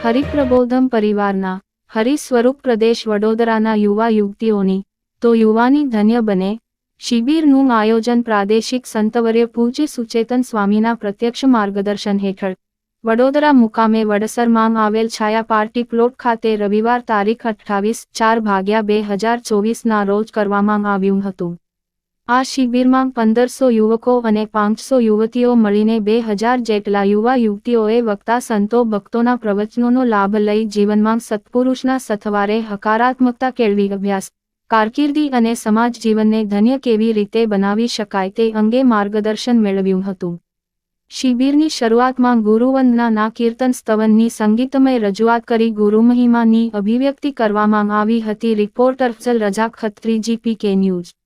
હરિપ્રબોધમ પરિવારના હરિસ્વરૂપ પ્રદેશ વડોદરાના યુવા યુવતીઓની તો યુવાની ધન્ય બને શિબિરનું આયોજન પ્રાદેશિક સંતવર્ય પૂજ્ય સુચેતન સ્વામીના પ્રત્યક્ષ માર્ગદર્શન હેઠળ વડોદરા મુકામે વડસરમાં આવેલ છાયા પાર્ટી પ્લોટ ખાતે રવિવાર તારીખ 28/4/2024ના રોજ કરવામાં આવ્યું હતું। આ શિબિરમાં 1500 યુવકો અને 500 યુવતીઓ મળીને 2000 જેટલા યુવા યુવતીઓએ વક્તા સંતો ભક્તોના પ્રવચનોનો લાભ લઈ જીવનમાં સત્પુરુષના સથવારે હકારાત્મકતા કેળવી અભ્યાસ કારકિર્દી અને સમાજ જીવનને ધન્ય કેવી રીતે બનાવી શકાય તે અંગે માર્ગદર્શન મેળવ્યું હતું। શિબિરની શરૂઆતમાં ગુરુવંદના કીર્તન સ્તવનની સંગીતમય રજૂઆત કરી ગુરુમહિમાની અભિવ્યક્તિ કરવામાં આવી હતી। રિપોર્ટર અફઝલ રજા ખત્રી, GPK ન્યૂઝ।